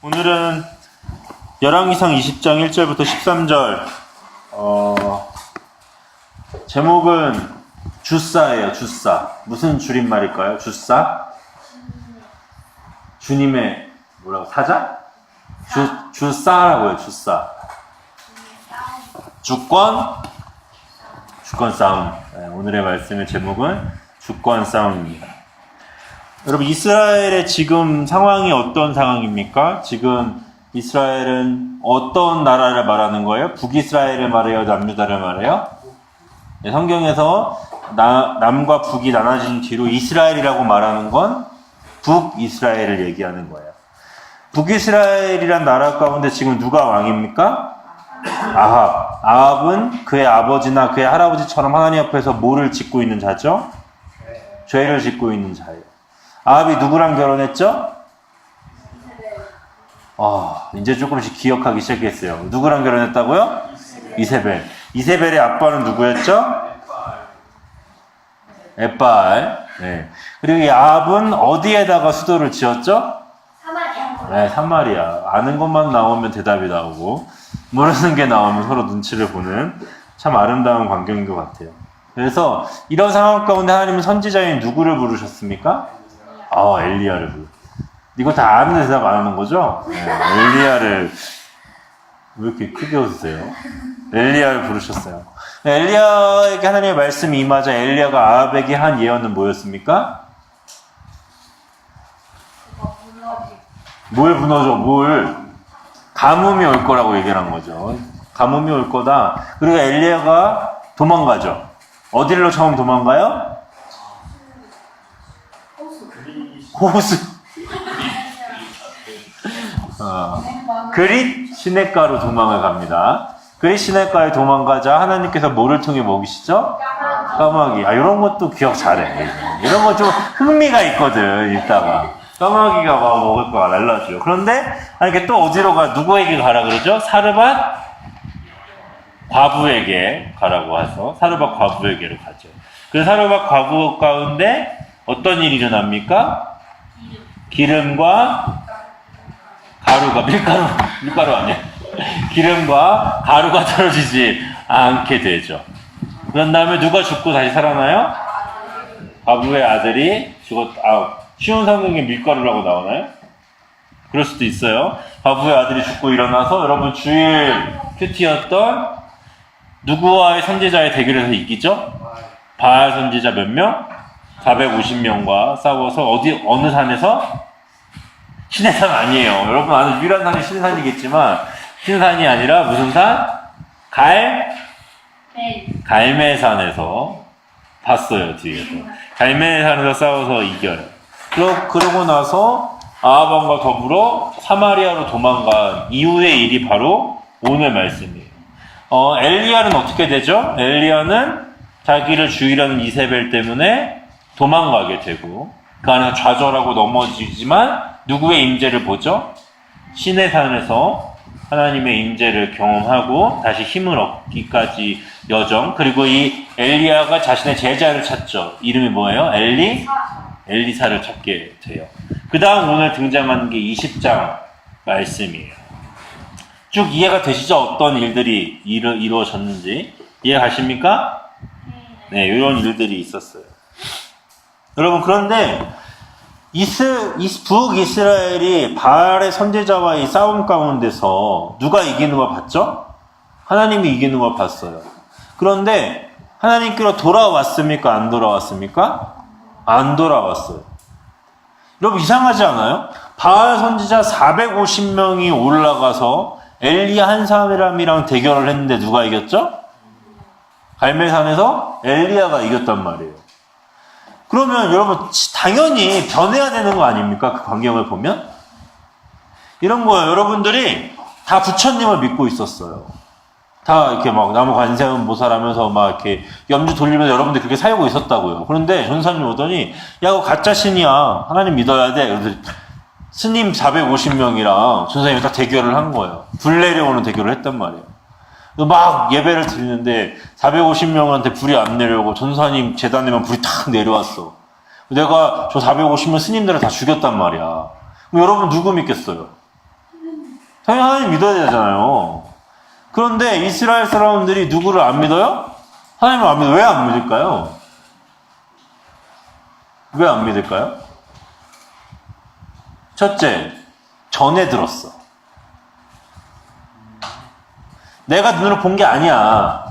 오늘은 열왕기상 20장 1절부터 13절 제목은 주사예요. 주사. 무슨 줄임말일까요? 주사? 주님의 뭐라고? 사자? 주사라고요. 주사. 주권 싸움. 네, 오늘의 말씀의 제목은 주권 싸움입니다. 여러분, 이스라엘의 지금 상황이 어떤 상황입니까? 지금 이스라엘은 어떤 나라를 말하는 거예요? 북이스라엘을 말해요? 남유다를 말해요? 네, 성경에서 남과 북이 나눠진 뒤로 이스라엘이라고 말하는 건 북이스라엘을 얘기하는 거예요. 북이스라엘이란 나라 가운데 지금 누가 왕입니까? 아합. 아합은 그의 아버지나 그의 할아버지처럼 하나님 앞에서 뭐를 짓고 있는 자죠? 죄를 짓고 있는 자예요. 아합이 누구랑 결혼했죠? 이제 조금씩 기억하기 시작했어요. 누구랑 결혼했다고요? 이세벨. 이세벨의 아빠는 누구였죠? 에발. 네. 그리고 이 아합은 어디에다가 수도를 지었죠? 사마리아. 네, 사마리아. 아는 것만 나오면 대답이 나오고 모르는 게 나오면 서로 눈치를 보는 참 아름다운 광경인 것 같아요. 그래서 이런 상황 가운데 하나님은 선지자인 누구를 부르셨습니까? 엘리야를 부르셨어요. 이거 다 아는 대답 안 하는 거죠? 네, 엘리야를 왜 이렇게 크게 웃으세요? 엘리야를 부르셨어요. 네, 엘리야에게 하나님의 말씀이 임하자 엘리야가 아합에게 한 예언은 뭐였습니까? 뭘 무너져? 가뭄이 올 거라고 얘기를 한 거죠. 가뭄이 올 거다. 그리고 엘리야가 도망가죠. 어디로 처음 도망가요? 호수. 그릿 시냇가로 도망을 갑니다. 그릿 시냇가에 도망가자 하나님께서 뭐를 통해 먹이시죠? 까마귀. 이런 것도 기억 잘해. 이런 거 좀 흥미가 있거든, 읽다가. 까마귀가 막 먹을 거가 날라줘요. 그런데, 이렇게 또 어디로 누구에게 가라 그러죠? 사르밧 과부에게 가라고 해서 사르밧 과부에게로 가죠. 그 사르밧 과부 가운데 어떤 일이 일어납니까? 기름과 가루가, 밀가루 아니야. 기름과 가루가 떨어지지 않게 되죠. 그런 다음에 누가 죽고 다시 살아나요? 과부의 아들이 쉬운 성경에 밀가루라고 나오나요? 그럴 수도 있어요. 과부의 아들이 죽고 일어나서 여러분 주일 큐티였던 누구와의 선지자의 대결에서 이기죠? 바알 선지자 몇 명? 450명과 싸워서 어느 산에서? 시내산 아니에요. 여러분 아는 유일한 산이 시내산이겠지만 시내산이 아니라 무슨 산? 갈매산에서 봤어요. 뒤에서 갈매산에서 싸워서 이겨요. 그러고 나서 아합왕과 더불어 사마리아로 도망간 이후의 일이 바로 오늘 말씀이에요. 엘리야는 어떻게 되죠? 엘리야는 자기를 죽이려는 이세벨 때문에 도망가게 되고 그 안에서 좌절하고 넘어지지만 누구의 임재를 보죠? 시내산에서 하나님의 임재를 경험하고 다시 힘을 얻기까지 여정. 그리고 이 엘리야가 자신의 제자를 찾죠. 이름이 뭐예요? 엘리사를 찾게 돼요. 그 다음 오늘 등장하는 게 20장 말씀이에요. 쭉 이해가 되시죠? 어떤 일들이 이루어졌는지 이해가십니까? 네, 이런 일들이 있었어요. 여러분, 그런데 북이스라엘이 바알의 선지자와의 싸움 가운데서 누가 이기는 걸 봤죠? 하나님이 이기는 걸 봤어요. 그런데 하나님께로 돌아왔습니까? 안 돌아왔습니까? 안 돌아왔어요. 여러분, 이상하지 않아요? 바알 선지자 450명이 올라가서 엘리야 한 사람이랑 대결을 했는데 누가 이겼죠? 갈멜산에서 엘리야가 이겼단 말이에요. 그러면 여러분 당연히 변해야 되는 거 아닙니까? 그 광경을 보면? 이런 거예요. 여러분들이 다 부처님을 믿고 있었어요. 다 이렇게 막 나무 관세음 보살하면서 막 이렇게 염주 돌리면서 여러분들 그렇게 살고 있었다고요. 그런데 전사님 오더니 야, 그거 가짜 신이야. 하나님 믿어야 돼. 그래서 스님 450명이랑 전사님이 딱 대결을 한 거예요. 불 내려오는 대결을 했단 말이에요. 막 예배를 드리는데 450명한테 불이 안 내려오고 전사님 재단에만 불이 탁 내려왔어. 내가 저 450명 스님들을 다 죽였단 말이야. 그럼 여러분 누구 믿겠어요? 당연히 하나님 믿어야 되잖아요. 그런데 이스라엘 사람들이 누구를 안 믿어요? 하나님을 안 믿어요. 왜 안 믿을까요? 왜 안 믿을까요? 첫째, 전에 들었어. 내가 눈으로 본 게 아니야.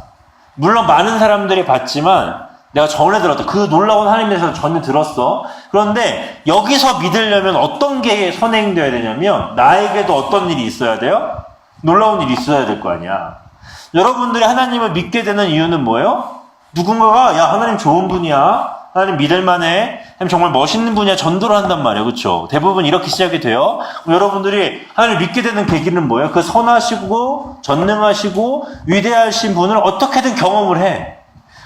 물론 많은 사람들이 봤지만 내가 전에 들었다. 그 놀라운 하나님에서 전에 들었어. 그런데 여기서 믿으려면 어떤 게 선행돼야 되냐면 나에게도 어떤 일이 있어야 돼요? 놀라운 일이 있어야 될 거 아니야. 여러분들이 하나님을 믿게 되는 이유는 뭐예요? 누군가가 야 하나님 좋은 분이야. 하나님 믿을만해. 하나님 정말 멋있는 분이야. 전도를 한단 말이에요. 그렇죠? 대부분 이렇게 시작이 돼요. 여러분들이 하나님 믿게 되는 계기는 뭐예요? 그 선하시고 전능하시고 위대하신 분을 어떻게든 경험을 해.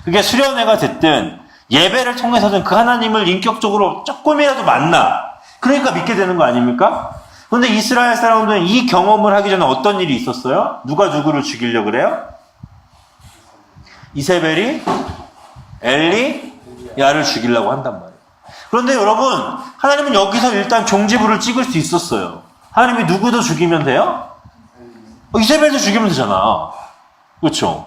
그게 수련회가 됐든 예배를 통해서든 그 하나님을 인격적으로 조금이라도 만나. 그러니까 믿게 되는 거 아닙니까? 그런데 이스라엘 사람들은 이 경험을 하기 전에 어떤 일이 있었어요? 누가 누구를 죽이려고 그래요? 이세벨이 엘리야를 죽이려고 한단 말이에요. 그런데 여러분, 하나님은 여기서 일단 종지부를 찍을 수 있었어요. 하나님이 누구도 죽이면 돼요? 이세벨도 죽이면 되잖아. 그렇죠?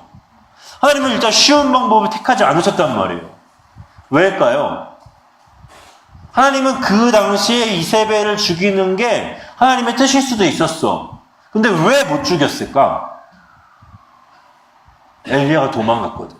하나님은 일단 쉬운 방법을 택하지 않으셨단 말이에요. 왜일까요? 하나님은 그 당시에 이세벨을 죽이는 게 하나님의 뜻일 수도 있었어. 근데 왜 못 죽였을까? 엘리야가 도망갔거든.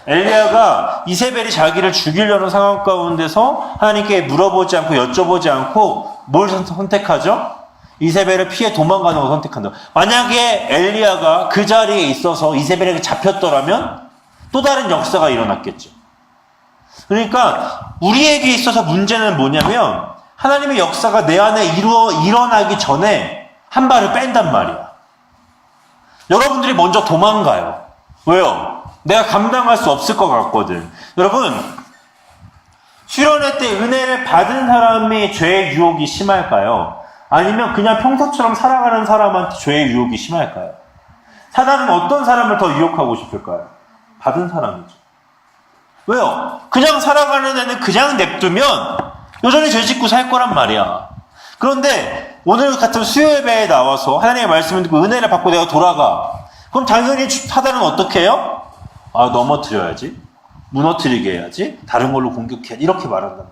엘리야가 이세벨이 자기를 죽이려는 상황 가운데서 하나님께 물어보지 않고 여쭤보지 않고 뭘 선택하죠? 이세벨을 피해 도망가는 걸 선택한다. 만약에 엘리야가 그 자리에 있어서 이세벨에게 잡혔더라면 또 다른 역사가 일어났겠죠. 그러니까 우리에게 있어서 문제는 뭐냐면 하나님의 역사가 내 안에 일어나기 전에 한 발을 뺀단 말이야. 여러분들이 먼저 도망가요. 왜요? 내가 감당할 수 없을 것 같거든. 여러분, 수련회 때 은혜를 받은 사람이 죄의 유혹이 심할까요? 아니면 그냥 평소처럼 살아가는 사람한테 죄의 유혹이 심할까요? 사단은 어떤 사람을 더 유혹하고 싶을까요? 받은 사람이죠. 왜요? 그냥 살아가는 애는 그냥 냅두면 여전히 죄 짓고 살 거란 말이야. 그런데 오늘 같은 수요예배에 나와서 하나님의 말씀을 듣고 은혜를 받고 내가 돌아가. 그럼 당연히 사단은 어떻게 해요? 넘어뜨려야지. 무너뜨리게 해야지. 다른 걸로 공격해야지. 이렇게 말한다.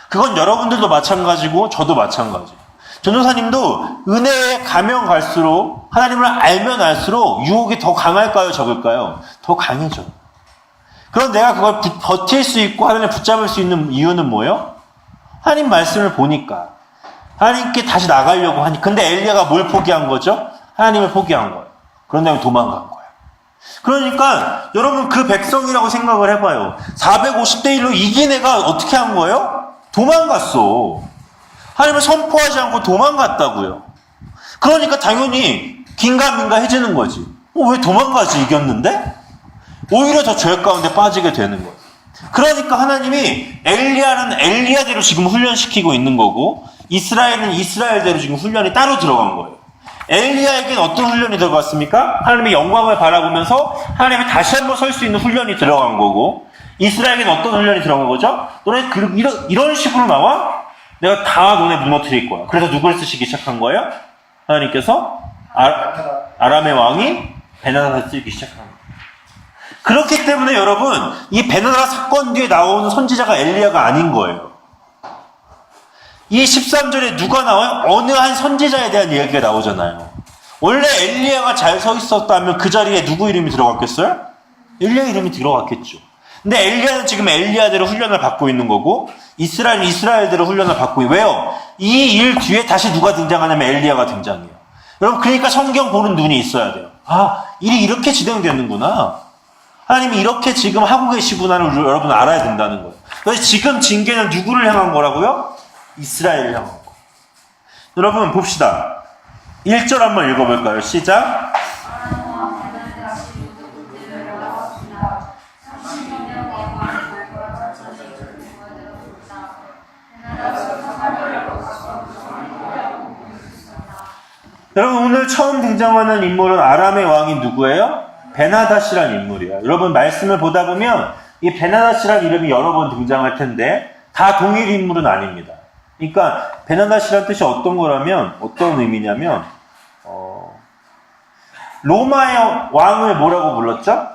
그건 여러분들도 마찬가지고 저도 마찬가지고. 전도사님도 은혜에 가면 갈수록 하나님을 알면 알수록 유혹이 더 강할까요? 적을까요? 더 강해져. 그럼 내가 그걸 버틸 수 있고 하나님을 붙잡을 수 있는 이유는 뭐예요? 하나님 말씀을 보니까. 하나님께 다시 나가려고 하니. 근데 엘리야가 뭘 포기한 거죠? 하나님을 포기한 거예요. 그런 다음에 도망간 거예요. 그러니까 여러분 그 백성이라고 생각을 해봐요. 450대 1로 이긴 애가 어떻게 한 거예요? 도망갔어. 하나님을 선포하지 않고 도망갔다고요. 그러니까 당연히 긴가민가해지는 거지. 왜 도망가지 이겼는데? 오히려 더 죄 가운데 빠지게 되는 거예요. 그러니까 하나님이 엘리야는 엘리야대로 지금 훈련시키고 있는 거고 이스라엘은 이스라엘대로 지금 훈련이 따로 들어간 거예요. 엘리야에게는 어떤 훈련이 들어갔습니까? 하나님의 영광을 바라보면서 하나님이 다시 한번 설 수 있는 훈련이 들어간 거고 이스라엘에게는 어떤 훈련이 들어간 거죠? 너네 이런 식으로 나와? 내가 다 너네 무너뜨릴 거야. 그래서 누굴 쓰시기 시작한 거예요? 하나님께서 아람의 왕이 베나다를 쓰기 시작한 거예요. 그렇기 때문에 여러분 이 베나다 사건 뒤에 나오는 선지자가 엘리야가 아닌 거예요. 이 13절에 누가 나와요? 어느 한 선지자에 대한 이야기가 나오잖아요. 원래 엘리야가 잘 서 있었다면 그 자리에 누구 이름이 들어갔겠어요? 엘리야 이름이 들어갔겠죠. 근데 엘리야는 지금 엘리야대로 훈련을 받고 있는 거고 이스라엘은 이스라엘대로 훈련을 받고 왜요? 이 일 뒤에 다시 누가 등장하냐면 엘리야가 등장해요. 여러분 그러니까 성경 보는 눈이 있어야 돼요. 일이 이렇게 진행되는구나. 하나님이 이렇게 지금 하고 계시구나를 여러분 알아야 된다는 거예요. 그래서 지금 징계는 누구를 향한 거라고요? 이스라엘을 향한 거. 여러분 봅시다. 1절 한번 읽어볼까요? 시작. 여러분 오늘 처음 등장하는 인물은 아람의 왕이 누구예요? 베나닷이라는 인물이에요. 여러분 말씀을 보다 보면 이 베나닷이라는 이름이 여러 번 등장할 텐데 다 동일 인물은 아닙니다. 그러니까 베나다시라는 뜻이 어떤 거라면 어떤 의미냐면 로마의 왕을 뭐라고 불렀죠?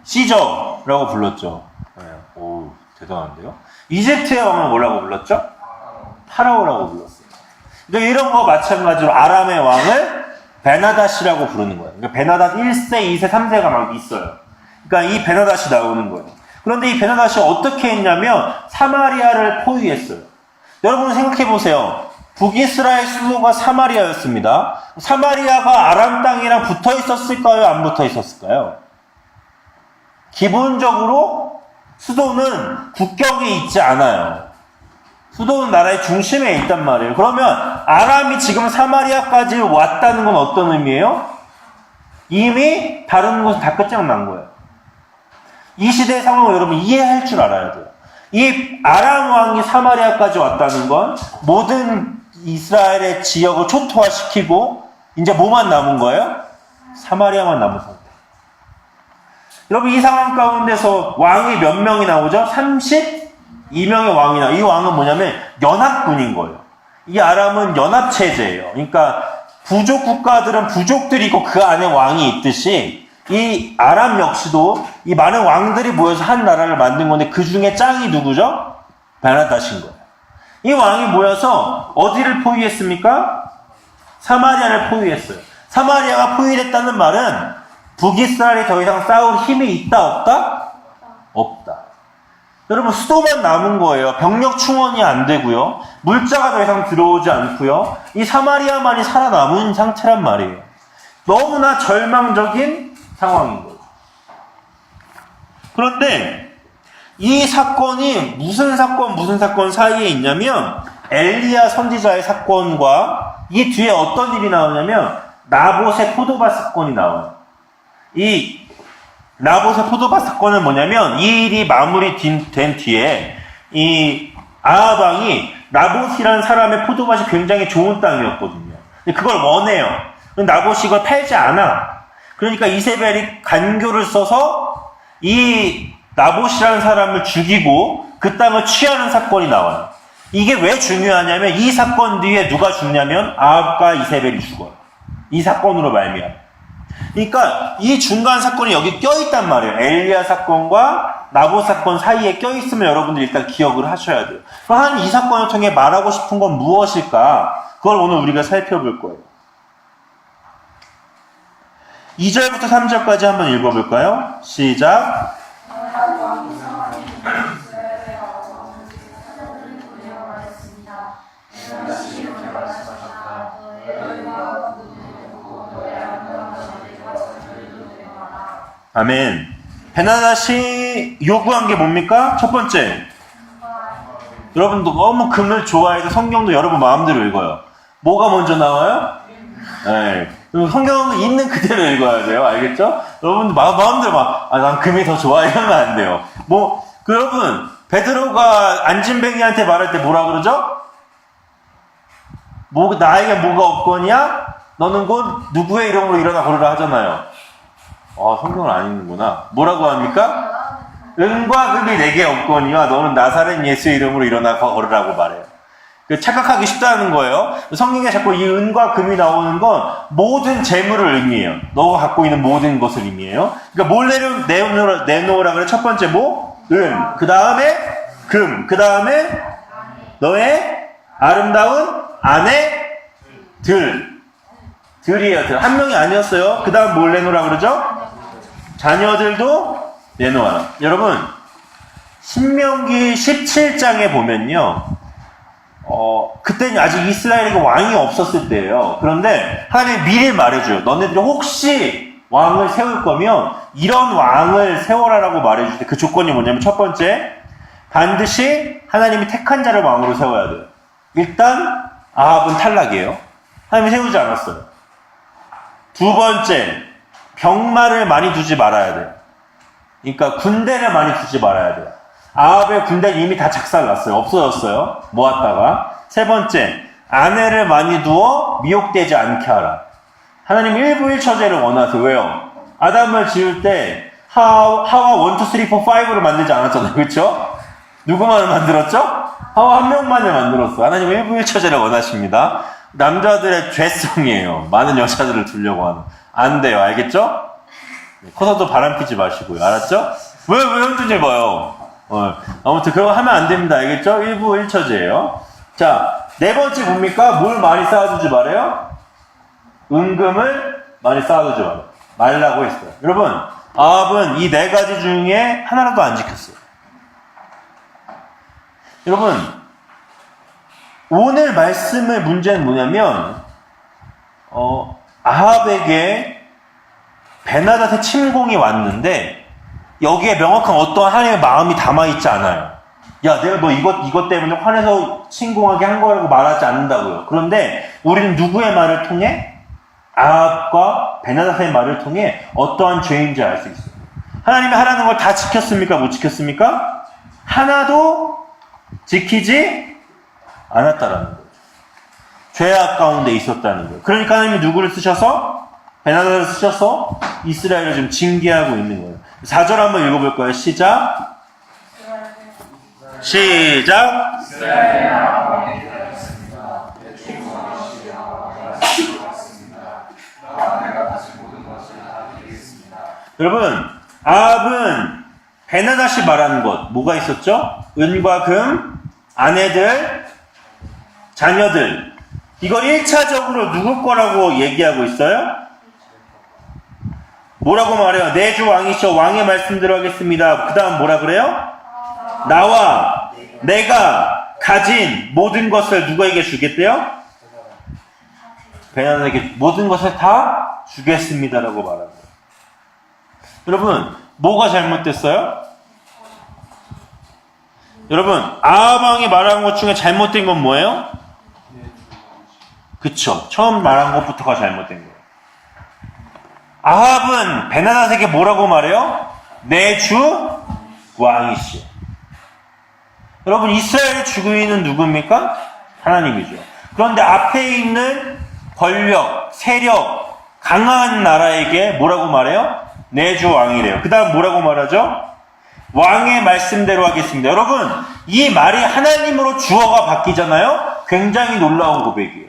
시저라고 불렀죠. 네. 오, 대단한데요? 이집트의 왕을 뭐라고 불렀죠? 파라오라고 불렀어요. 그러니까 이런 거 마찬가지로 아람의 왕을 베나다시라고 부르는 거예요. 그러니까 베나닷 1세, 2세, 3세가 막 있어요. 그러니까 이 베나다시 나오는 거예요. 그런데 이 베나다시 어떻게 했냐면 사마리아를 포위했어요. 여러분 생각해 보세요. 북이스라엘 수도가 사마리아였습니다. 사마리아가 아람 땅이랑 붙어 있었을까요? 안 붙어 있었을까요? 기본적으로 수도는 국경에 있지 않아요. 수도는 나라의 중심에 있단 말이에요. 그러면 아람이 지금 사마리아까지 왔다는 건 어떤 의미예요? 이미 다른 곳은 다 끝장난 거예요. 이 시대의 상황을 여러분 이해할 줄 알아야 돼요. 이 아람 왕이 사마리아까지 왔다는 건 모든 이스라엘의 지역을 초토화시키고 이제 뭐만 남은 거예요? 사마리아만 남은 상태. 여러분 이 상황 가운데서 왕이 몇 명이 나오죠? 32명의 왕이 나와요. 이 왕은 뭐냐면 연합군인 거예요. 이 아람은 연합체제예요. 그러니까 부족 국가들은 부족들이 있고 그 안에 왕이 있듯이 이 아람 역시도 이 많은 왕들이 모여서 한 나라를 만든 건데 그 중에 짱이 누구죠? 베나닷인 거예요. 이 왕이 모여서 어디를 포위했습니까? 사마리아를 포위했어요. 사마리아가 포위됐다는 말은 북이스라엘이 더 이상 싸울 힘이 있다 없다? 없다. 여러분 수도만 남은 거예요. 병력 충원이 안 되고요. 물자가 더 이상 들어오지 않고요. 이 사마리아만이 살아남은 상태란 말이에요. 너무나 절망적인 상황인 거예요. 그런데 이 사건이 무슨 사건 사이에 있냐면 엘리야 선지자의 사건과 이 뒤에 어떤 일이 나오냐면 나봇의 포도밭 사건이 나와요. 이 나봇의 포도밭 사건은 뭐냐면 이 일이 마무리된 뒤에 이 아합 왕이 나봇이라는 사람의 포도밭이 굉장히 좋은 땅이었거든요. 근데 그걸 원해요. 나봇이 이걸 팔지 않아. 그러니까 이세벨이 간교를 써서 이 나봇이라는 사람을 죽이고 그 땅을 취하는 사건이 나와요. 이게 왜 중요하냐면 이 사건 뒤에 누가 죽냐면 아합과 이세벨이 죽어요. 이 사건으로 말미암아. 그러니까 이 중간 사건이 여기 껴있단 말이에요. 엘리야 사건과 나봇 사건 사이에 껴있으면 여러분들 일단 기억을 하셔야 돼요. 그럼 이 사건을 통해 말하고 싶은 건 무엇일까? 그걸 오늘 우리가 살펴볼 거예요. 2절부터 3절까지 한번 읽어볼까요? 시작. 아멘. 베나닷이 요구한 게 뭡니까? 첫 번째. 여러분도 너무 금을 좋아해서 성경도 여러분 마음대로 읽어요. 뭐가 먼저 나와요? 네. 성경은 있는 그대로 읽어야 돼요. 알겠죠? 여러분들 마음대로 난 금이 더 좋아 이러면 안 돼요. 여러분 베드로가 안진뱅이한테 말할 때 뭐라 그러죠? 나에게 뭐가 없거니와 너는 곧 누구의 이름으로 일어나 걸으라 하잖아요. 성경을 안 읽는구나. 뭐라고 합니까? 은과 금이 내게 없거니와 너는 나사렛 예수의 이름으로 일어나 걸으라고 말해요. 착각하기 쉽다는 거예요. 성경에 자꾸 이 은과 금이 나오는 건 모든 재물을 의미해요. 너가 갖고 있는 모든 것을 의미해요. 그러니까 뭘 내놓으라 그래? 첫 번째 은. 그 다음에 금. 그 다음에 너의 아름다운 들이에요. 한 명이 아니었어요. 그 다음 뭘 내놓으라 그러죠? 자녀들도 내놓아라. 여러분 신명기 17장에 보면요. 그때는 아직 이스라엘에게 왕이 없었을 때예요. 그런데 하나님이 미리 말해줘요. 너네들이 혹시 왕을 세울 거면 이런 왕을 세워라라고 말해줄 때 그 조건이 뭐냐면 첫 번째, 반드시 하나님이 택한 자를 왕으로 세워야 돼요. 일단 아합은 탈락이에요. 하나님이 세우지 않았어요. 두 번째, 병마를 많이 두지 말아야 돼요. 그러니까 군대를 많이 두지 말아야 돼요. 아합의 군대는 이미 다 작살났어요. 없어졌어요. 모았다가. 세 번째, 아내를 많이 두어 미혹되지 않게 하라. 하나님 일부 일처제를 원하세요. 왜요? 아담을 지을 때 하와 1, 2, 3, 4, 5로 만들지 않았잖아요. 그렇죠? 누구만을 만들었죠? 하와 한 명만을 만들었어. 하나님 일부일처제를 원하십니다. 남자들의 죄성이에요. 많은 여자들을 두려고 하는. 안 돼요. 알겠죠? 커서도 바람 피지 마시고요. 알았죠? 왜 흔들지 봐요. 아무튼 그런 거 하면 안 됩니다. 알겠죠? 일부일처제예요. 자, 네 번째 뭡니까? 뭘 많이 쌓아두지 말아요? 은금을 많이 쌓아두지 말라고 했어요. 여러분, 아합은 이 네 가지 중에 하나라도 안 지켰어요. 여러분, 오늘 말씀의 문제는 뭐냐면, 아합에게 베나닷의 침공이 왔는데, 여기에 명확한 어떠한 하나님의 마음이 담아있지 않아요. 야, 내가 너 이것 때문에 화내서 침공하게 한 거라고 말하지 않는다고요. 그런데 우리는 누구의 말을 통해? 아합과 베나닷의 말을 통해 어떠한 죄인지 알 수 있어요. 하나님이 하라는 걸 다 지켰습니까? 못 지켰습니까? 하나도 지키지 않았다라는 거예요. 죄악 가운데 있었다는 거예요. 그러니까 하나님이 누구를 쓰셔서? 베나닷을 쓰셔서 이스라엘을 좀 징계하고 있는 거예요. 4절 한번 읽어볼까요? 시작. 여러분, 아합은 베나닷이 말하는 것, 뭐가 있었죠? 은과 금, 아내들, 자녀들. 이걸 1차적으로 누구 거라고 얘기하고 있어요? 뭐라고 말해요? 내 주 왕이시여 왕의 말씀대로 하겠습니다. 그 다음 뭐라 그래요? 나와 내가 가진 모든 것을 누구에게 주겠대요? 베나닷에게 모든 것을 다 주겠습니다라고 말합니다. 여러분, 뭐가 잘못됐어요? 여러분, 아합 왕이 말한 것 중에 잘못된 건 뭐예요? 그쵸. 처음 말한 것부터가 잘못된 거예요. 아합은 베나닷에게 뭐라고 말해요? 내 주 왕이시여. 여러분, 이스라엘의 주인은 누굽니까? 하나님이죠. 그런데 앞에 있는 권력, 세력, 강한 나라에게 뭐라고 말해요? 내 주 왕이래요. 그 다음 뭐라고 말하죠? 왕의 말씀대로 하겠습니다. 여러분, 이 말이 하나님으로 주어가 바뀌잖아요? 굉장히 놀라운 고백이에요.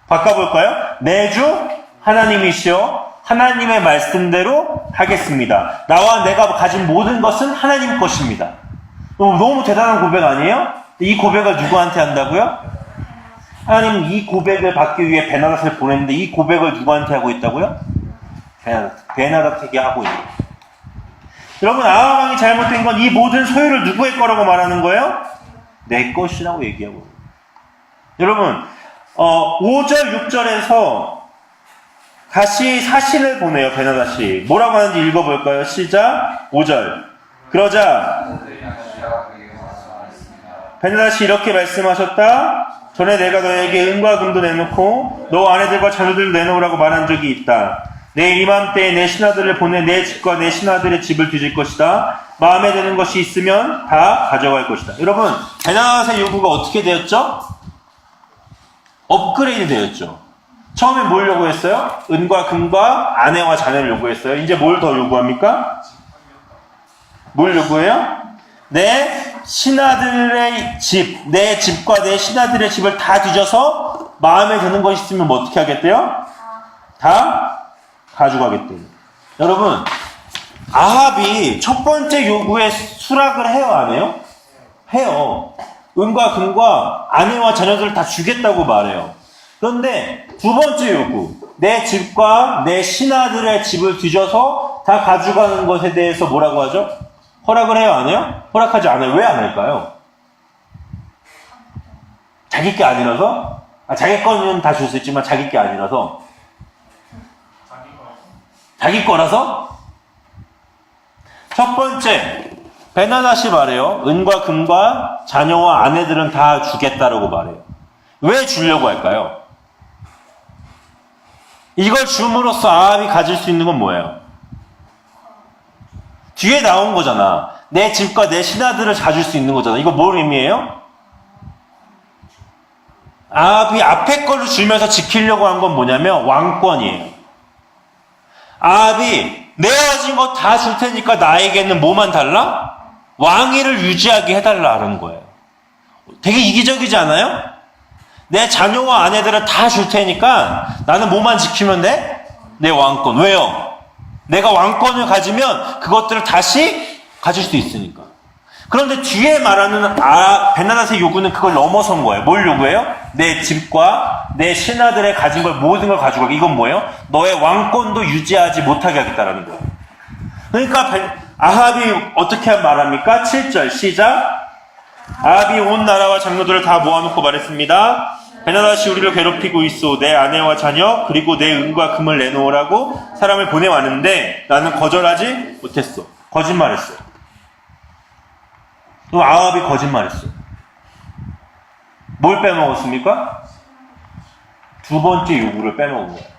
바꿔볼까요? 내 주 하나님이시여 하나님의 말씀대로 하겠습니다. 나와 내가 가진 모든 것은 하나님 것입니다. 너무 대단한 고백 아니에요? 이 고백을 누구한테 한다고요? 하나님 이 고백을 받기 위해 베나닷을 보냈는데 이 고백을 누구한테 하고 있다고요? 베나닷에게 하고 있는 거예요. 여러분, 아합 왕이 잘못된 건 이 모든 소유를 누구의 거라고 말하는 거예요? 내 것이라고 얘기하고 있는 거예요. 여러분, 5절, 6절에서 다시 사신을 보내요, 베나닷이. 뭐라고 하는지 읽어볼까요? 시작, 5절. 그러자 베나닷이 이렇게 말씀하셨다. 전에 내가 너에게 은과 금도 내놓고 너 아내들과 자녀들을 내놓으라고 말한 적이 있다. 내일 이맘때에 내 신하들을 보내 내 집과 내 신하들의 집을 뒤질 것이다. 마음에 드는 것이 있으면 다 가져갈 것이다. 여러분, 베나닷의 요구가 어떻게 되었죠? 업그레이드 되었죠. 처음에 뭘 요구했어요? 은과 금과 아내와 자녀를 요구했어요. 이제 뭘 더 요구합니까? 뭘 요구해요? 내 신하들의 집, 내 집과 내 신하들의 집을 다 뒤져서 마음에 드는 것이 있으면 뭐 어떻게 하겠대요? 다 가져가겠대요. 여러분, 아합이 첫 번째 요구에 수락을 해요, 안 해요? 해요. 은과 금과 아내와 자녀들을 다 주겠다고 말해요. 그런데 두 번째 요구, 내 집과 내 신하들의 집을 뒤져서 다 가져가는 것에 대해서 뭐라고 하죠? 허락을 해요, 안 해요? 허락하지 않아요. 왜 안 할까요? 자기 게 아니라서? 자기 거는 다 줄 수 있지만 자기 게 아니라서? 자기 거라서? 첫 번째, 베나닷이 말해요. 은과 금과 자녀와 아내들은 다 주겠다라고 말해요. 왜 주려고 할까요? 이걸 줌으로써 아합이 가질 수 있는 건 뭐예요? 뒤에 나온 거잖아. 내 집과 내 신하들을 가질 수 있는 거잖아. 이거 뭘 의미해요? 아합이 앞에 거를 주면서 지키려고 한 건 뭐냐면 왕권이에요. 아합이 내가 가진 거 다 줄 테니까 나에게는 뭐만 달라? 왕위를 유지하게 해달라는 거예요. 되게 이기적이지 않아요? 내 자녀와 아내들을 다 줄 테니까 나는 뭐만 지키면 돼? 내 왕권. 왜요? 내가 왕권을 가지면 그것들을 다시 가질 수 있으니까. 그런데 뒤에 말하는 베나닷의 요구는 그걸 넘어선 거예요. 뭘 요구해요? 내 집과 내 신하들의 가진 걸 모든 걸 가져가게. 이건 뭐예요? 너의 왕권도 유지하지 못하게 하겠다라는 거예요. 그러니까 아합이 어떻게 말합니까? 7절 시작. 아합이 온 나라와 장로들을 다 모아놓고 말했습니다. 베나닷이 우리를 괴롭히고 있어. 내 아내와 자녀 그리고 내 은과 금을 내놓으라고 사람을 보내왔는데 나는 거절하지 못했어. 거짓말했어. 또 아합이 거짓말했어. 뭘 빼먹었습니까? 두 번째 요구를 빼먹은 거예요.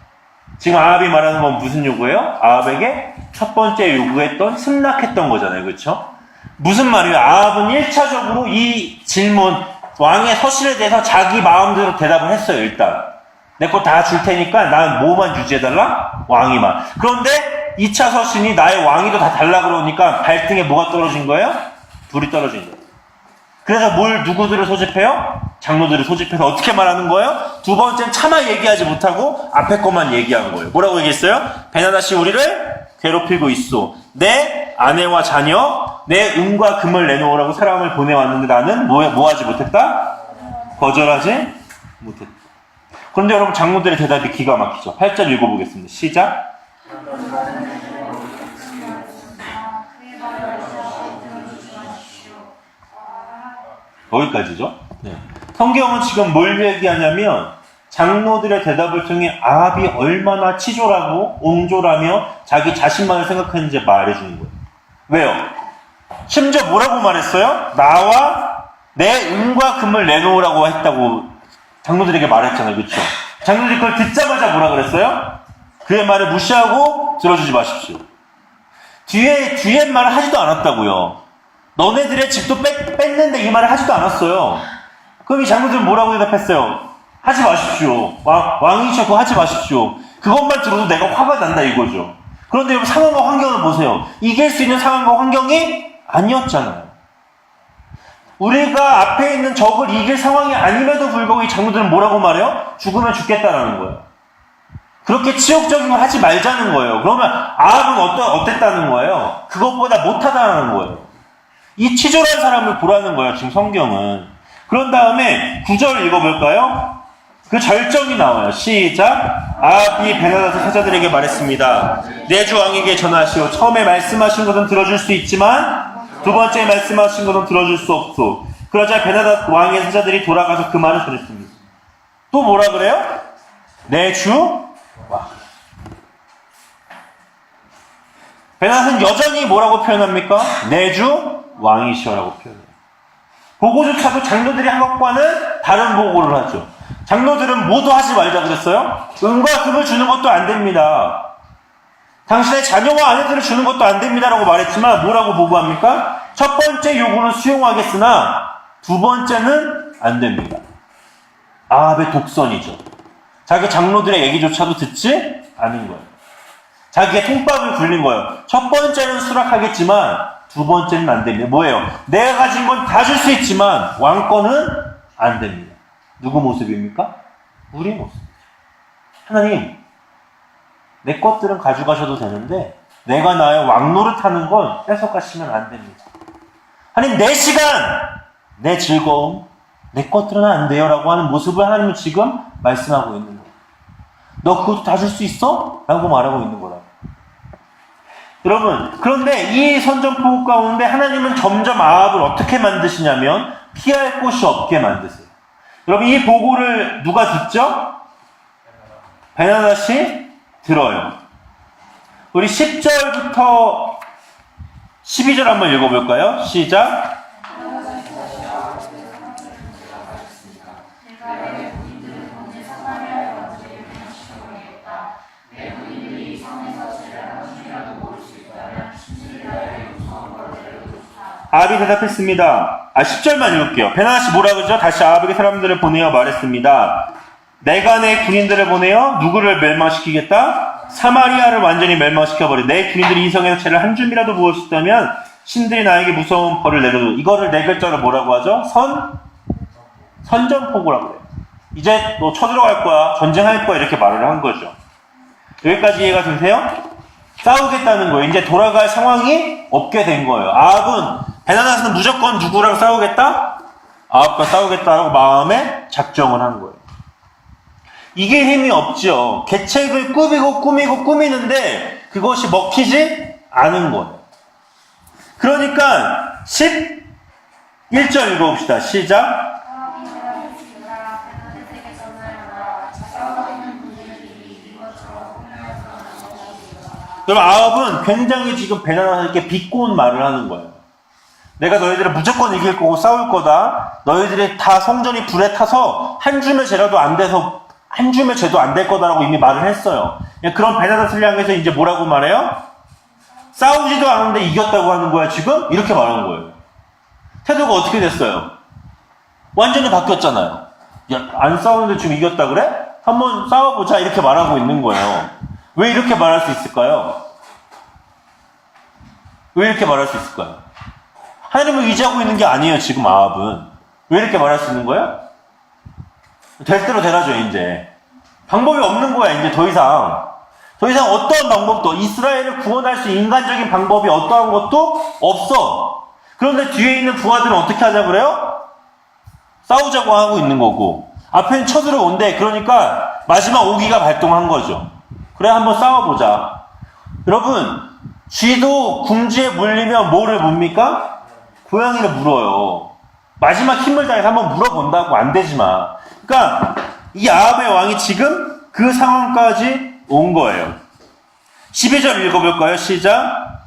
지금 아합이 말하는 건 무슨 요구예요? 아합에게 첫 번째 요구했던 승낙했던 거잖아요. 그렇죠? 무슨 말이에요? 아합은 1차적으로 이 질문 왕의 서실에 대해서 자기 마음대로 대답을 했어요. 일단 내 거 다 줄 테니까 난 뭐만 유지해달라? 왕위만. 그런데 2차 서신이 나의 왕위도 다 달라 그러니까 발등에 뭐가 떨어진 거예요? 불이 떨어진 거예요. 그래서 누구들을 소집해요? 장로들을 소집해서 어떻게 말하는 거예요? 두 번째는 차마 얘기하지 못하고 앞에 것만 얘기한 거예요. 뭐라고 얘기했어요? 베나닷이 우리를 괴롭히고 있어. 내 아내와 자녀, 내 은과 금을 내놓으라고 사람을 보내왔는데 나는 뭐 하지 못했다? 거절하지 못했다. 그런데 여러분 장로들의 대답이 기가 막히죠. 8절 읽어보겠습니다. 시작. 여기까지죠. 네. 성경은 지금 뭘 얘기하냐면 장로들의 대답을 통해 아합이 얼마나 치졸하고 옹졸하며 자기 자신만을 생각했는지 말해주는 거예요. 왜요? 심지어 뭐라고 말했어요? 나와 내 은과 금을 내놓으라고 했다고 장로들에게 말했잖아요. 그렇죠? 장로들이 그걸 듣자마자 뭐라 그랬어요? 그의 말을 무시하고 들어주지 마십시오. 뒤에 말을 하지도 않았다고요. 너네들의 집도 뺐는데 이 말을 하지도 않았어요. 그럼 이 장로들은 뭐라고 대답했어요? 하지 마십시오. 왕이셔 그거 하지 마십시오. 그것만 들어도 내가 화가 난다 이거죠. 그런데 여러분 상황과 환경을 보세요. 이길 수 있는 상황과 환경이 아니었잖아요. 우리가 앞에 있는 적을 이길 상황이 아님에도 불구하고 이 장로들은 뭐라고 말해요? 죽으면 죽겠다라는 거예요. 그렇게 치욕적인 걸 하지 말자는 거예요. 그러면 아합은 어땠다는 거예요? 그것보다 못하다는 거예요. 이 치졸한 사람을 보라는 거예요. 지금 성경은. 그런 다음에 9절 읽어볼까요? 그 절정이 나와요. 시작. 아합이 베나닷의 사자들에게 말했습니다. 내 주 왕에게 전하시오. 처음에 말씀하신 것은 들어줄 수 있지만 두 번째 말씀하신 것은 들어줄 수 없소. 그러자 베나닷 왕의 사자들이 돌아가서 그 말을 전했습니다. 또 뭐라 그래요? 내 주 왕. 베나닷은 여전히 뭐라고 표현합니까? 내 주 왕이시여라고 표현해요. 보고조차도 장로들이 한 것과는 다른 보고를 하죠. 장로들은 모두 하지 말자 그랬어요? 은과 금을 주는 것도 안 됩니다. 당신의 자녀와 아내들을 주는 것도 안 됩니다라고 말했지만 뭐라고 보고합니까? 첫 번째 요구는 수용하겠으나 두 번째는 안 됩니다. 아합의 독선이죠. 자기 장로들의 얘기조차도 듣지 않은 거예요. 자기의 통밥을 굴린 거예요. 첫 번째는 수락하겠지만 두 번째는 안 됩니다. 뭐예요? 내가 가진 건 다 줄 수 있지만 왕권은 안 됩니다. 누구 모습입니까? 우리 모습. 하나님, 내 것들은 가져가셔도 되는데 내가 나의 왕노릇하는 건 뺏어가시면 안 됩니다. 하나님, 내 시간, 내 즐거움, 내 것들은 안 돼요 라고 하는 모습을 하나님은 지금 말씀하고 있는 거예요. 너 그것도 다 줄 수 있어? 라고 말하고 있는 거라고. 여러분, 그런데 이 선전포고 가운데 하나님은 점점 아합을 어떻게 만드시냐면 피할 곳이 없게 만드세요. 여러분, 이 보고를 누가 듣죠? 베나닷이 들어요. 우리 10절부터 12절 한번 읽어볼까요? 시작. 아합이 대답했습니다. 10절만 읽을게요. 베나닷이 뭐라 그러죠? 다시 아합에게 사람들을 보내어 말했습니다. 내가 내 군인들을 보내어 누구를 멸망시키겠다? 사마리아를 완전히 멸망시켜버려. 내 군인들이 이 성에서 채를 한 줌이라도 부을 수 있다면 신들이 나에게 무서운 벌을 내려도 이거를 네 글자로 뭐라고 하죠? 선전포고라고 해요. 이제 너 쳐들어갈 거야. 전쟁할 거야. 이렇게 말을 한 거죠. 여기까지 이해가 되세요? 싸우겠다는 거예요. 이제 돌아갈 상황이 없게 된 거예요. 아합은 베나다스는 무조건 누구랑 싸우겠다? 아합과 싸우겠다라고 마음에 작정을 한 거예요. 이게 힘이 없죠. 계책을 꾸미는데 그것이 먹히지 않은 거예요. 그러니까 11절 읽어봅시다. 시작. 그럼 아합은 굉장히 지금 베나다스에게 비꼬은 말을 하는 거예요. 내가 너희들을 무조건 이길 거고 싸울 거다. 너희들이 다 성전이 불에 타서 한 줌의 죄라도 안 돼서 한 줌의 죄도 안 될 거다라고 이미 말을 했어요. 그런 베나다스를 향해서 이제 뭐라고 말해요? 싸우지도 않았는데 이겼다고 하는 거야 지금? 이렇게 말하는 거예요. 태도가 어떻게 됐어요? 완전히 바뀌었잖아요. 야, 안 싸우는데 지금 이겼다 그래? 한번 싸워보자 이렇게 말하고 있는 거예요. 왜 이렇게 말할 수 있을까요? 왜 이렇게 말할 수 있을까요? 하나님을 의지하고 있는 게 아니에요 지금 아합은. 왜 이렇게 말할 수 있는 거예요? 될 대로 되라죠 이제. 방법이 없는 거야 이제 더 이상 어떠한 방법도 이스라엘을 구원할 수 있는 인간적인 방법이 어떠한 것도 없어. 그런데 뒤에 있는 부하들은 어떻게 하자 그래요? 싸우자고 하고 있는 거고 앞에는 쳐들어온대. 그러니까 마지막 오기가 발동한 거죠. 그래 한번 싸워보자. 여러분 쥐도 궁지에 물리면 뭐를 묻습니까? 고양이를 물어요. 마지막 힘을 다해서 한번 물어본다고 안 되지만. 그러니까 이 아합의 왕이 지금 그 상황까지 온 거예요. 12절 읽어볼까요? 시작.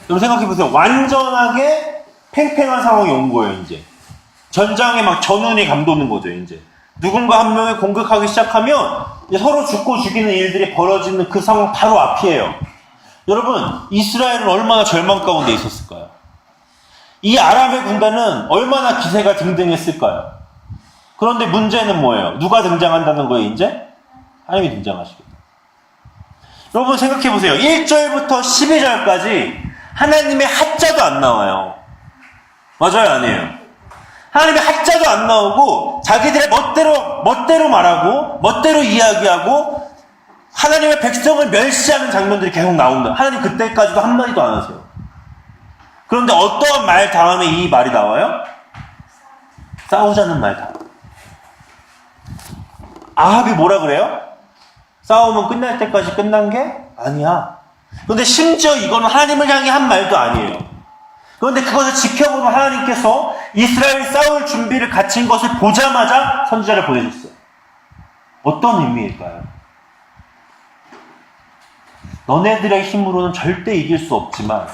여러분 생각해보세요. 완전하게 팽팽한 상황이 온 거예요 이제. 전장에 막 전운이 감도는 거죠 이제. 누군가 한 명이 공격하기 시작하면 서로 죽고 죽이는 일들이 벌어지는 그 상황 바로 앞이에요. 여러분 이스라엘은 얼마나 절망 가운데 있었을까요? 이 아람의 군단은 얼마나 기세가 등등했을까요? 그런데 문제는 뭐예요? 누가 등장한다는 거예요 이제? 하나님이 등장하시겠다. 여러분 생각해보세요. 1절부터 12절까지 하나님의 하자도 안 나와요. 맞아요 아니에요? 하나님의 하자도 안 나오고 자기들의 멋대로 말하고 멋대로 이야기하고 하나님의 백성을 멸시하는 장면들이 계속 나온다. 하나님 그때까지도 한마디도 안 하세요. 그런데 어떠한 말 다음에 이 말이 나와요? 싸우자는 말 다음. 아합이 뭐라 그래요? 싸움은 끝날 때까지 끝난 게 아니야. 그런데 심지어 이거는 하나님을 향해 한 말도 아니에요. 그런데 그것을 지켜보는 하나님께서 이스라엘이 싸울 준비를 갖춘 것을 보자마자 선지자를 보내줬어요. 어떤 의미일까요? 너네들의 힘으로는 절대 이길 수 없지만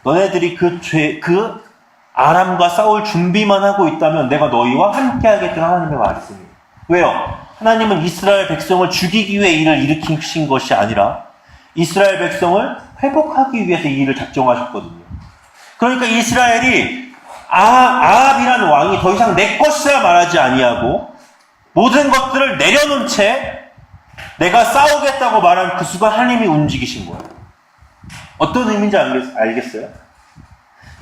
너네들이 그 아람과 싸울 준비만 하고 있다면 내가 너희와 함께 하겠다는 하나님의 말씀이에요. 왜요? 하나님은 이스라엘 백성을 죽이기 위해 일을 일으키신 것이 아니라 이스라엘 백성을 회복하기 위해서 이 일을 작정하셨거든요. 그러니까 이스라엘이 아합이라는 왕이 더 이상 내 것이라 말하지 아니하고 모든 것들을 내려놓은 채 내가 싸우겠다고 말한 그 순간 하나님이 움직이신 거예요. 어떤 의미인지 알겠어요?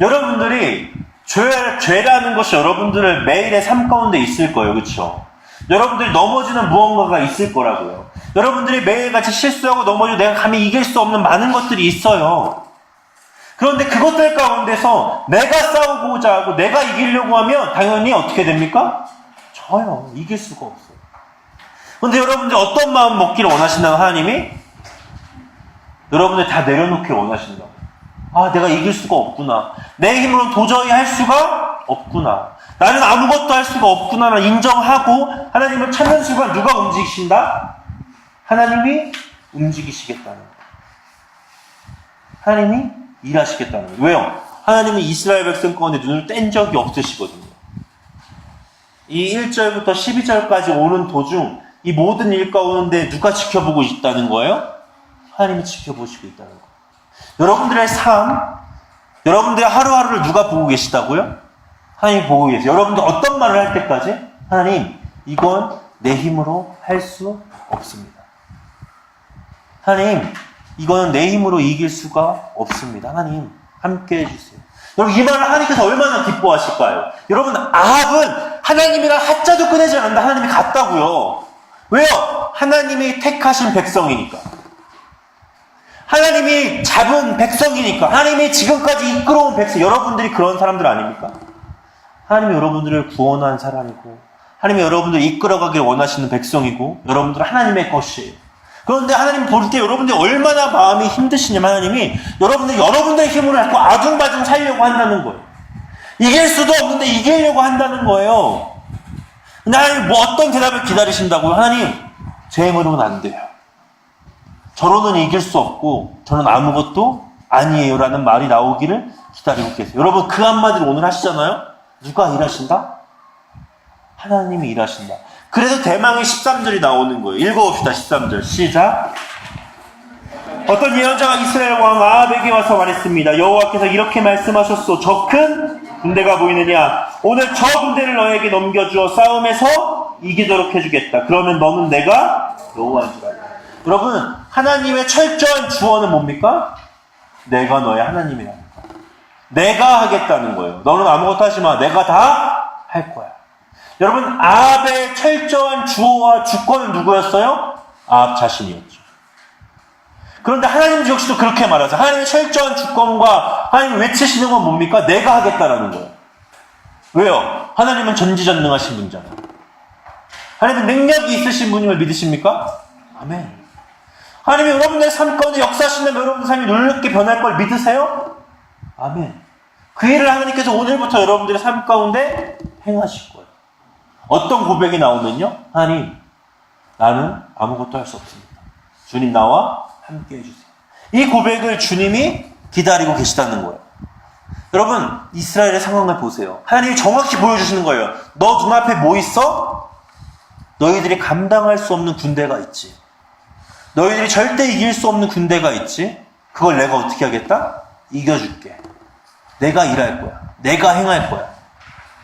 여러분들이 죄라는 것이 여러분들의 매일의 삶 가운데 있을 거예요. 그렇죠? 여러분들이 넘어지는 무언가가 있을 거라고요. 여러분들이 매일같이 실수하고 넘어지고 내가 감히 이길 수 없는 많은 것들이 있어요. 그런데 그것들 가운데서 내가 싸우고자 하고 내가 이기려고 하면 당연히 어떻게 됩니까? 져요. 이길 수가 없어요. 그런데 여러분들이 어떤 마음 먹기를 원하신다고 하나님이? 여러분들 다 내려놓기를 원하신다. 아, 내가 이길 수가 없구나. 내 힘으로는 도저히 할 수가 없구나. 나는 아무것도 할 수가 없구나. 인정하고 하나님을 찾는 순간 누가 움직이신다? 하나님이 움직이시겠다는 거예요. 하나님이 일하시겠다는 거예요. 왜요? 하나님은 이스라엘 백성 가운데 눈을 뗀 적이 없으시거든요. 이 1절부터 12절까지 오는 도중 이 모든 일 가운데 누가 지켜보고 있다는 거예요? 하나님이 지켜보시고 있다는 거예요. 여러분들의 삶, 여러분들의 하루하루를 누가 보고 계시다고요? 하나님이 보고 계세요. 여러분들 어떤 말을 할 때까지 하나님, 이건 내 힘으로 할 수 없습니다. 하나님, 이거는 내 힘으로 이길 수가 없습니다. 하나님, 함께 해주세요. 여러분, 이 말을 하나님께서 얼마나 기뻐하실까요? 여러분, 아합은 하나님이랑 하자도 꺼내지 않는다. 하나님이 갔다고요. 왜요? 하나님이 택하신 백성이니까. 하나님이 잡은 백성이니까. 하나님이 지금까지 이끌어온 백성. 여러분들이 그런 사람들 아닙니까? 하나님이 여러분들을 구원한 사람이고, 하나님이 여러분들을 이끌어가길 원하시는 백성이고, 여러분들은 하나님의 것이에요. 그런데 하나님 볼 때 여러분들이 얼마나 마음이 힘드시냐면 하나님이 여러분들의 힘으로 자꾸 아둥바둥 살려고 한다는 거예요. 이길 수도 없는데 이기려고 한다는 거예요. 근데 하나님 뭐 어떤 대답을 기다리신다고요? 하나님, 제 힘으로는 안 돼요. 저로는 이길 수 없고 저는 아무것도 아니에요 라는 말이 나오기를 기다리고 계세요. 여러분, 그 한마디를 오늘 하시잖아요? 누가 일하신다? 하나님이 일하신다. 그래서 대망의 13절이 나오는 거예요. 읽어봅시다. 13절 시작. 어떤 예언자가 이스라엘 왕 아합에게 와서 말했습니다. 여호와께서 이렇게 말씀하셨소. 저 큰 군대가 보이느냐? 오늘 저 군대를 너에게 넘겨주어 싸움에서 이기도록 해주겠다. 그러면 너는 내가 여호와인 줄 알라. 여러분, 하나님의 철저한 주어는 뭡니까? 내가 너의 하나님이라는 거야. 내가 하겠다는 거예요. 너는 아무것도 하지 마. 내가 다 할 거야. 여러분, 아합의 철저한 주어와 주권은 누구였어요? 아합 자신이었죠. 그런데 하나님 역시도 그렇게 말하죠. 하나님의 철저한 주권과 하나님이 외치시는 건 뭡니까? 내가 하겠다라는 거예요. 왜요? 하나님은 전지전능하신 분이잖아요. 하나님은 능력이 있으신 분임을 믿으십니까? 아멘. 하나님이 여러분의 삶 가운데 역사하신다면 여러분의 삶이 놀랍게 변할 걸 믿으세요? 아멘. 그 일을 하나님께서 오늘부터 여러분들의 삶 가운데 행하실 거예요. 어떤 고백이 나오면요? 하나님, 나는 아무것도 할 수 없습니다. 주님, 나와 함께 해주세요. 이 고백을 주님이 기다리고 계시다는 거예요. 여러분, 이스라엘의 상황을 보세요. 하나님이 정확히 보여주시는 거예요. 너 눈앞에 뭐 있어? 너희들이 감당할 수 없는 군대가 있지. 너희들이 절대 이길 수 없는 군대가 있지. 그걸 내가 어떻게 하겠다? 이겨줄게. 내가 일할 거야. 내가 행할 거야.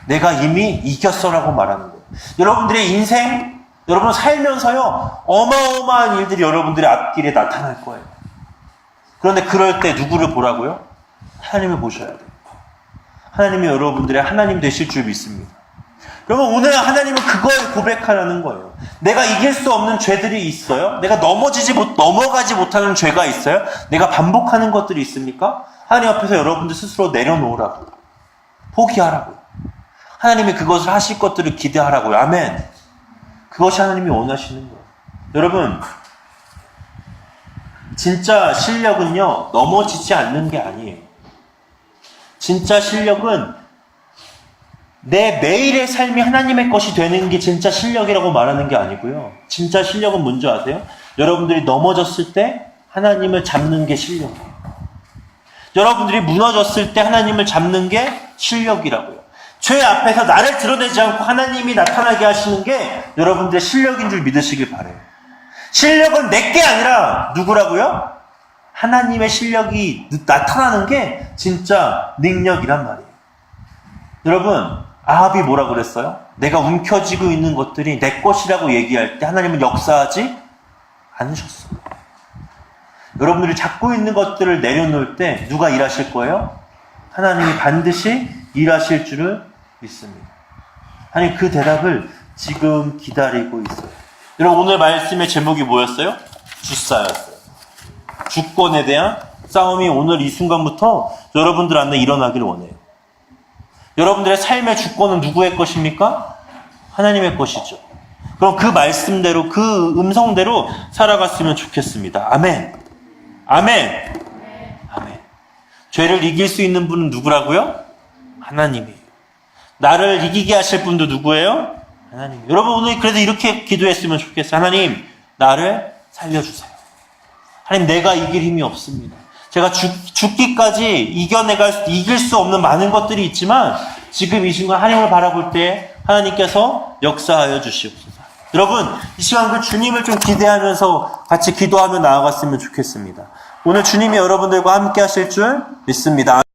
내가 이미 이겼어라고 말하는 거예요. 여러분들의 인생, 여러분 살면서요, 어마어마한 일들이 여러분들의 앞길에 나타날 거예요. 그런데 그럴 때 누구를 보라고요? 하나님을 보셔야 돼요. 하나님이 여러분들의 하나님 되실 줄 믿습니다. 그러면 오늘 하나님은 그걸 고백하라는 거예요. 내가 이길 수 없는 죄들이 있어요? 내가 넘어가지 못하는 죄가 있어요? 내가 반복하는 것들이 있습니까? 하나님 앞에서 여러분들 스스로 내려놓으라고. 포기하라고. 하나님이 그것을 하실 것들을 기대하라고요. 아멘. 그것이 하나님이 원하시는 거예요. 여러분, 진짜 실력은요, 넘어지지 않는 게 아니에요. 진짜 실력은 내 매일의 삶이 하나님의 것이 되는 게 진짜 실력이라고 말하는 게 아니고요. 진짜 실력은 뭔지 아세요? 여러분들이 넘어졌을 때 하나님을 잡는 게 실력이에요. 여러분들이 무너졌을 때 하나님을 잡는 게 실력이라고요. 죄 앞에서 나를 드러내지 않고 하나님이 나타나게 하시는 게 여러분들의 실력인 줄 믿으시길 바라요. 실력은 내게 아니라 누구라고요? 하나님의 실력이 나타나는 게 진짜 능력이란 말이에요. 여러분, 아합이 뭐라고 그랬어요? 내가 움켜쥐고 있는 것들이 내 것이라고 얘기할 때 하나님은 역사하지 않으셨어요. 여러분들이 잡고 있는 것들을 내려놓을 때 누가 일하실 거예요? 하나님이 반드시 일하실 줄을 믿습니다. 하나님 그 대답을 지금 기다리고 있어요. 여러분, 오늘 말씀의 제목이 뭐였어요? 주싸였어요. 주권에 대한 싸움이 오늘 이 순간부터 여러분들 안에 일어나기를 원해요. 여러분들의 삶의 주권은 누구의 것입니까? 하나님의 것이죠. 그럼 그 말씀대로, 그 음성대로 살아갔으면 좋겠습니다. 아멘. 아멘. 아멘. 죄를 이길 수 있는 분은 누구라고요? 하나님이에요. 나를 이기게 하실 분도 누구예요? 하나님. 여러분, 오늘 그래도 이렇게 기도했으면 좋겠어요. 하나님, 나를 살려주세요. 하나님, 내가 이길 힘이 없습니다. 제가 죽기까지 이길 수 없는 많은 것들이 있지만 지금 이 순간 하나님을 바라볼 때 하나님께서 역사하여 주시옵소서. 여러분, 이 시간 그 주님을 좀 기대하면서 같이 기도하며 나아갔으면 좋겠습니다. 오늘 주님이 여러분들과 함께 하실 줄 믿습니다.